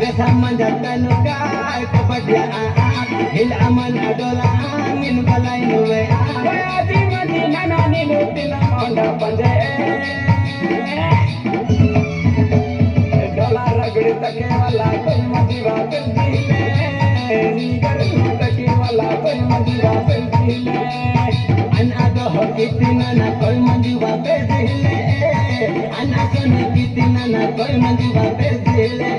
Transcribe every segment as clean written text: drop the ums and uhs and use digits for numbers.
Bersama jatanuga kebahagiaan ilaman adola angin balai nuwe wajib mati nana nilutin monda panje dolar ragड़ तके वाला कोई मजीवा कर दिले निगर तके वाला कोई मजीवा कर दिले अन आदो हो कितना ना कोई मजीवा कर दिले अन आदो ने कितना ना कोई मजीवा कर दिले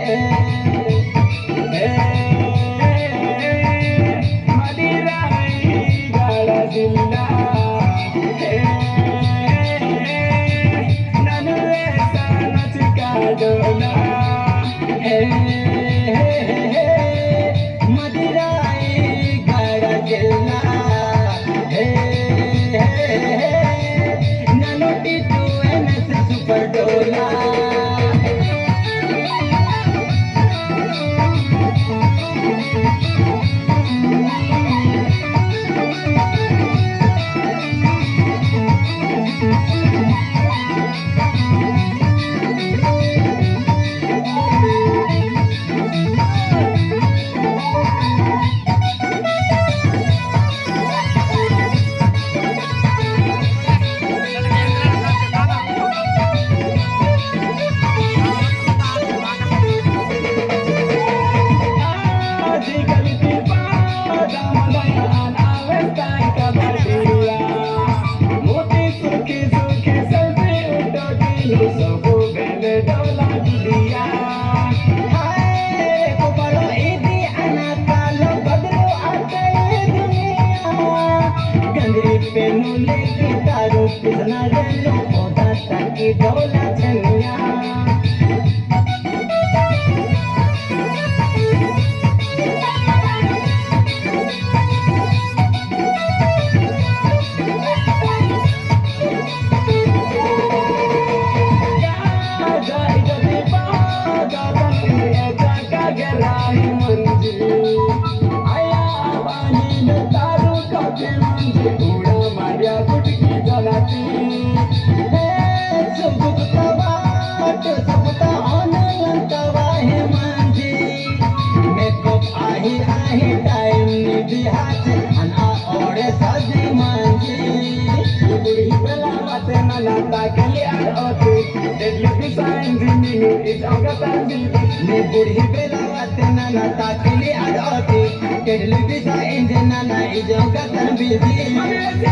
बुढ़ी बेलावते नाना ताकली आदोती केडली बिसा इंजना ना इजो कतन बिजी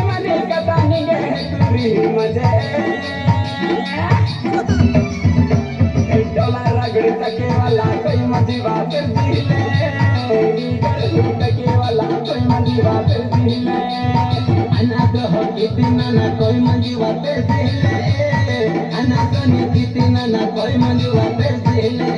मने कता निगे तुरी मजे डॉलर रगड़ तके वाला कोई मजीवा कर दिले तके वाला कोई मजीवा कर दिले अनाथ हो कितना ना कोई मजीवा कर दिले अनाथ ने कितना ना कोई मजीवा कर दिले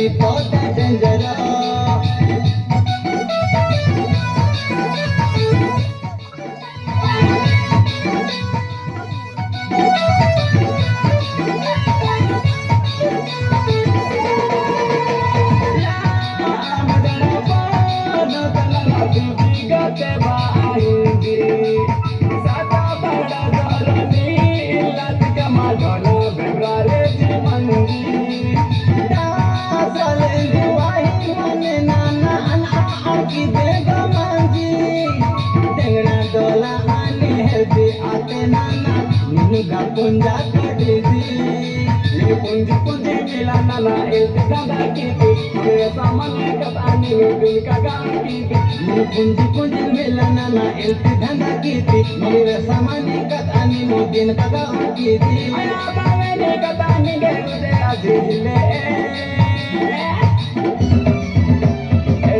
বিপদ danger Punja kadisi, ni punji mila nana ilti kada kiti, mere samane katani nudin kaga kiti. Ni punji mila nana ilti kada kiti, mere samane katani nudin kaga kiti. Aya bawe ni katani gerude azile.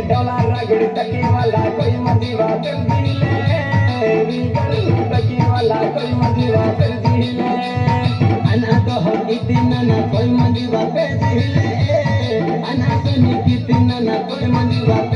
Dollar ragdi taki wala koi majiva kar dile, ragdi taki wala koi majiva kar dile. Itina na koi mandiwa pe dile, ana suni kitina na koi mandiwa pe